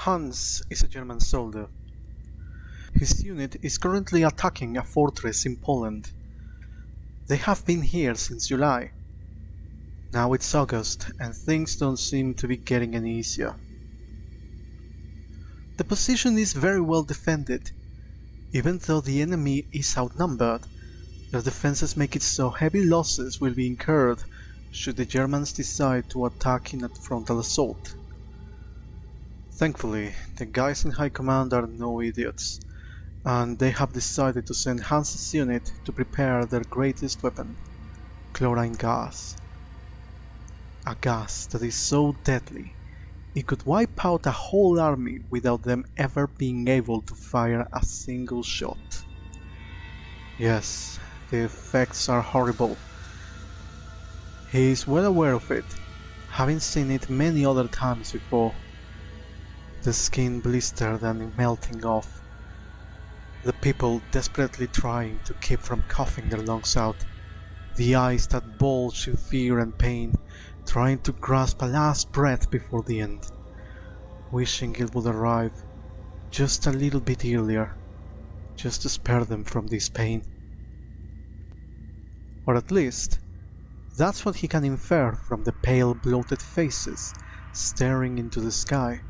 Hans is a German soldier. His unit is currently attacking a fortress in Poland. They have been here since July. Now it's August and things don't seem to be getting any easier. The position is very well defended. Even though the enemy is outnumbered, their defenses make it so heavy losses will be incurred should the Germans decide to attack in a frontal assault. Thankfully, the guys in high command are no idiots, and they have decided to send Hans's unit to prepare their greatest weapon, chlorine gas. A gas that is so deadly, it could wipe out a whole army without them ever being able to fire a single shot. Yes, the effects are horrible. He is well aware of it, having seen it many other times before. The skin blistered and melting off. The people desperately trying to keep from coughing their lungs out. The eyes that bulge in fear and pain, trying to grasp a last breath before the end. Wishing it would arrive just a little bit earlier, just to spare them from this pain. Or at least, that's what he can infer from the pale, bloated faces staring into the sky.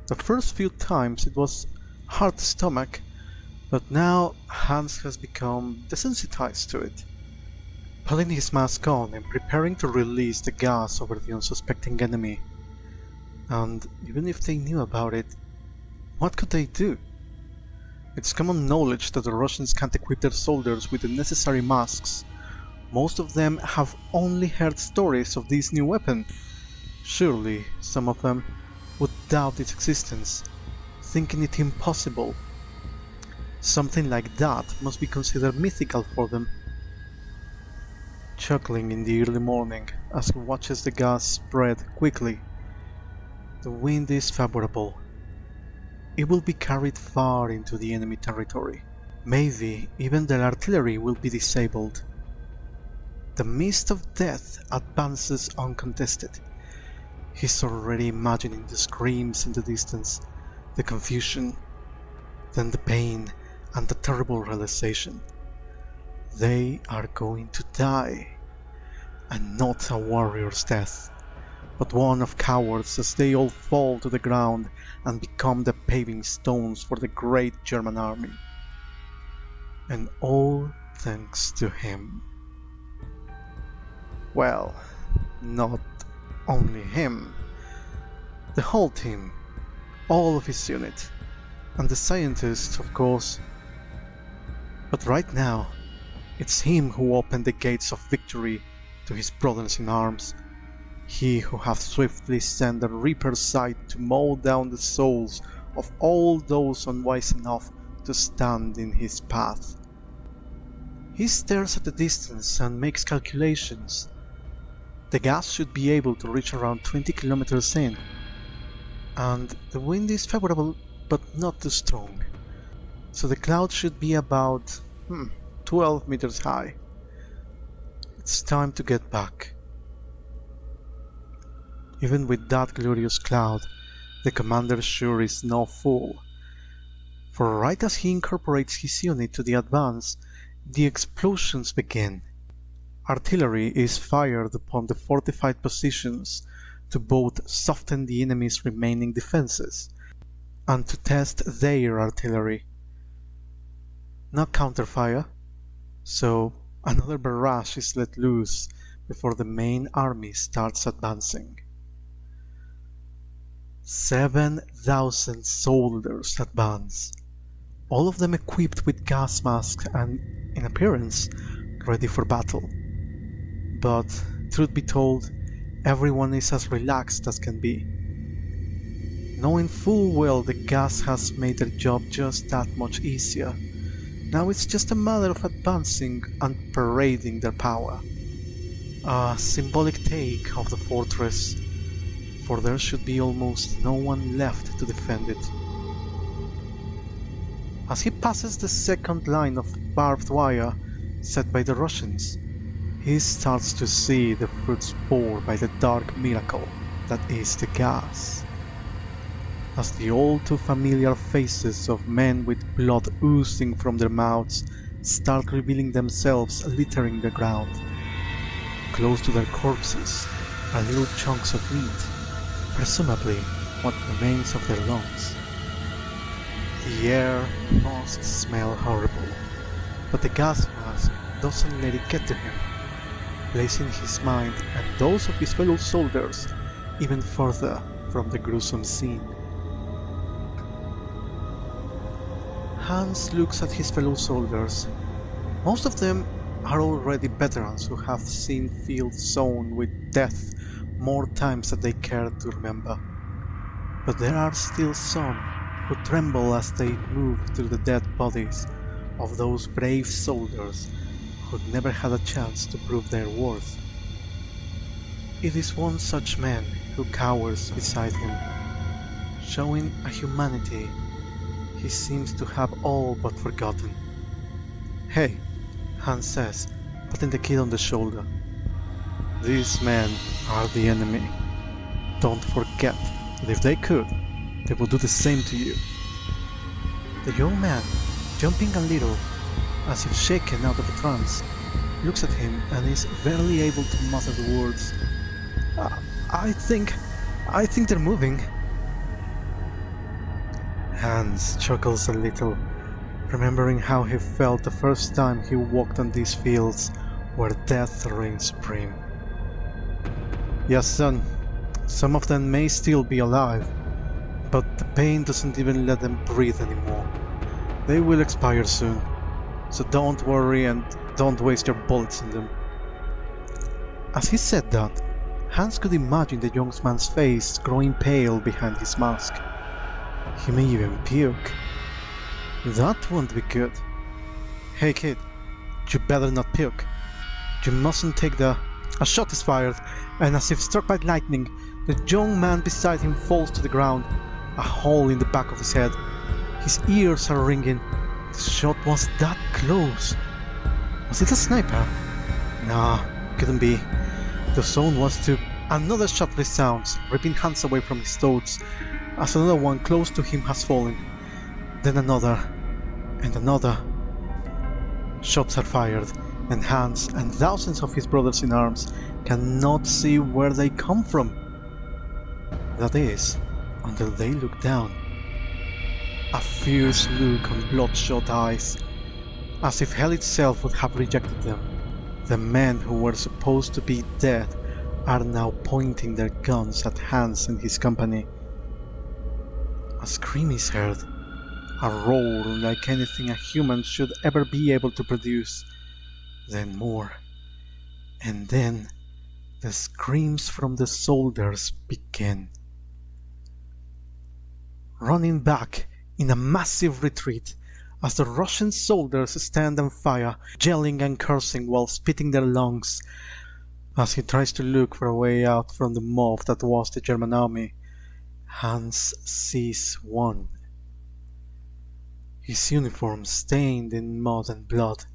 The first few times it was hard to stomach, but now Hans has become desensitized to it. Putting his mask on and preparing to release the gas over the unsuspecting enemy. And even if they knew about it, what could they do? It's common knowledge that the Russians can't equip their soldiers with the necessary masks. Most of them have only heard stories of this new weapon. Surely some of them would doubt its existence, thinking it impossible. Something like that must be considered mythical for them. Chuckling in the early morning as he watches the gas spread quickly. The wind is favorable. It will be carried far into the enemy territory. Maybe even their artillery will be disabled. The mist of death advances uncontested. He's already imagining the screams in the distance, the confusion, then the pain and the terrible realization. They are going to die, and not a warrior's death, but one of cowards as they all fall to the ground and become the paving stones for the great German army. And all thanks to him. Well, not only him. The whole team, all of his unit, and the scientists, of course. But right now, it's him who opened the gates of victory to his brothers in arms. He who hath swiftly sent the Reaper's sight to mow down the souls of all those unwise enough to stand in his path. He stares at the distance and makes calculations. The gas should be able to reach around 20 kilometers in, and the wind is favorable but not too strong, so the cloud should be about 12 meters high. It's time to get back. Even with that glorious cloud, the commander sure is no fool, for right as he incorporates his unit to the advance, the explosions begin. Artillery is fired upon the fortified positions to both soften the enemy's remaining defenses and to test their artillery. No counterfire, so another barrage is let loose before the main army starts advancing. 7,000 soldiers advance, all of them equipped with gas masks and, in appearance, ready for battle. But, truth be told, everyone is as relaxed as can be, knowing full well the gas has made their job just that much easier. Now it's just a matter of advancing and parading their power. A symbolic take of the fortress, for there should be almost no one left to defend it. As he passes the second line of barbed wire set by the Russians, he starts to see the fruits borne by the dark miracle that is the gas. as the all too familiar faces of men with blood oozing from their mouths start revealing themselves, littering the ground. Close to their corpses are little chunks of meat, presumably what remains of their lungs. The air must smell horrible, but the gas mask doesn't let it get to him, placing his mind and those of his fellow soldiers even further from the gruesome scene. Hans looks at his fellow soldiers. Most of them are already veterans who have seen fields sown with death more times than they care to remember. But there are still some who tremble as they move through the dead bodies of those brave soldiers who'd never had a chance to prove their worth. It is one such man who cowers beside him, showing a humanity he seems to have all but forgotten. "Hey," Hans says, patting the kid on the shoulder. "These men are the enemy. Don't forget that if they could, they would do the same to you." The young man, jumping a little, as if shaken out of a trance, looks at him and is barely able to mutter the words, I think they're moving." Hans chuckles a little, remembering how he felt the first time he walked on these fields where death reigned supreme. "Yes, son, some of them may still be alive, but the pain doesn't even let them breathe anymore. They will expire soon, so don't worry and don't waste your bullets on them." As he said that, Hans could imagine the young man's face growing pale behind his mask. He may even puke. That won't be good. "Hey kid, you better not puke. You mustn't take the..." A shot is fired, and as if struck by lightning, the young man beside him falls to the ground, a hole in the back of his head. His ears are ringing. The shot was that close. Was it a sniper? Nah, couldn't be. The zone was too... Another shot resounds, ripping Hans away from his thoughts, as another one close to him has fallen. Then another, and another. Shots are fired, and Hans and thousands of his brothers in arms cannot see where they come from. That is, until they look down. A fierce look on bloodshot eyes, as if hell itself would have rejected them. The men who were supposed to be dead are now pointing their guns at Hans and his company. A scream is heard, a roar like anything a human should ever be able to produce. Then more, and then the screams from the soldiers begin. Running back in a massive retreat, as the Russian soldiers stand and fire, yelling and cursing while spitting their lungs, as he tries to look for a way out from the mob that was the German army, Hans sees one. His uniform stained in mud and blood,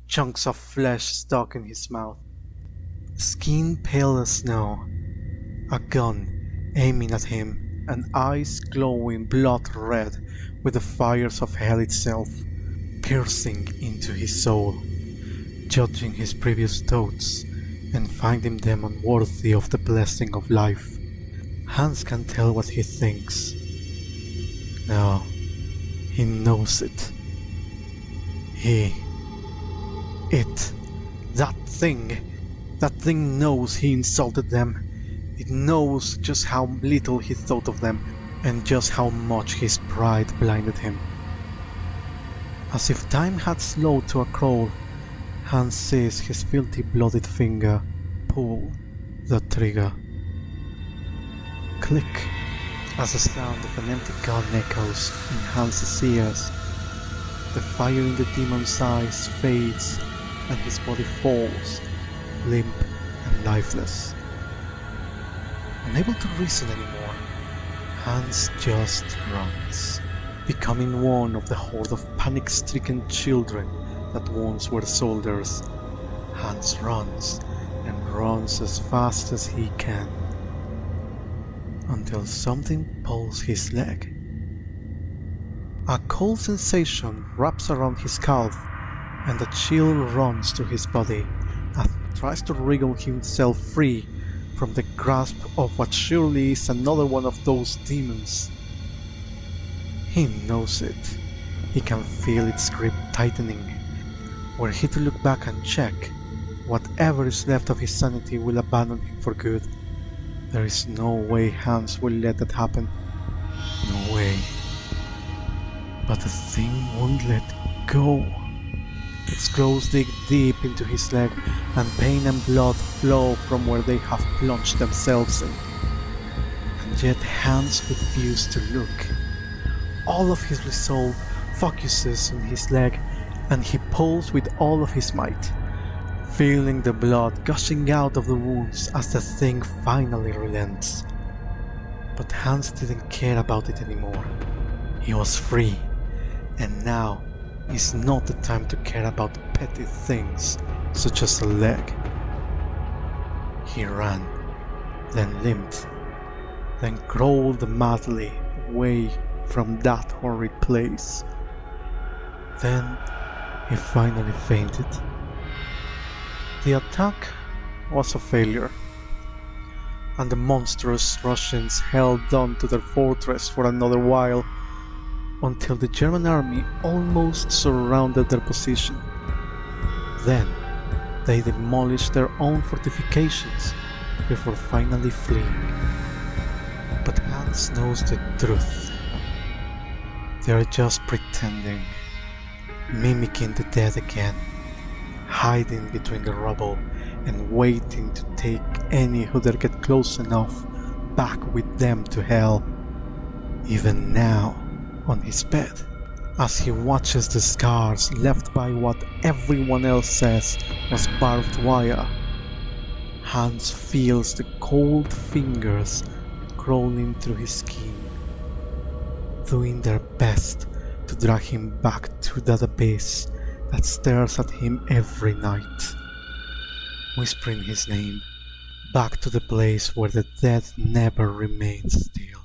chunks of flesh stuck in his mouth, skin pale as snow, a gun aiming at him, and eyes glowing blood red with the fires of hell itself, piercing into his soul, judging his previous thoughts and finding them unworthy of the blessing of life. Hans can tell what he thinks. No, he knows it. That thing knows he insulted them. It knows just how little he thought of them, and just how much his pride blinded him. As if time had slowed to a crawl, Hans sees his filthy blooded finger pull the trigger. Click, as the sound of an empty gun echoes in Hans' ears. The fire in the demon's eyes fades, and his body falls, limp and lifeless. Unable to reason anymore, Hans just runs, becoming one of the horde of panic-stricken children that once were soldiers. Hans runs, and runs as fast as he can. until something pulls his leg. A cold sensation wraps around his calf, and a chill runs to his body as he tries to wriggle himself free from the grasp of what surely is another one of those demons. He knows it. He can feel its grip tightening. Were he to look back and check, whatever is left of his sanity will abandon him for good. There is no way Hans will let that happen. No way. But the thing won't let go. Its claws dig deep into his leg, and pain and blood flow from where they have plunged themselves in. And yet Hans refuses to look. All of his resolve focuses on his leg, and he pulls with all of his might, feeling the blood gushing out of the wounds as the thing finally relents. But Hans didn't care about it anymore. He was free, and now is not the time to care about petty things such as a leg. He ran, then limped, then crawled madly away from that horrid place. Then he finally fainted. The attack was a failure, and the monstrous Russians held on to their fortress for another while, until the German army almost surrounded their position. Then they demolished their own fortifications before finally fleeing. But Hans knows the truth. They are just pretending, mimicking the dead again, hiding between the rubble and waiting to take any who dare get close enough back with them to hell. Even now, on his bed, as he watches the scars left by what everyone else says was barbed wire, Hans feels the cold fingers crawling through his skin, doing their best to drag him back to that abyss that stares at him every night, whispering his name, back to the place where the dead never remain still.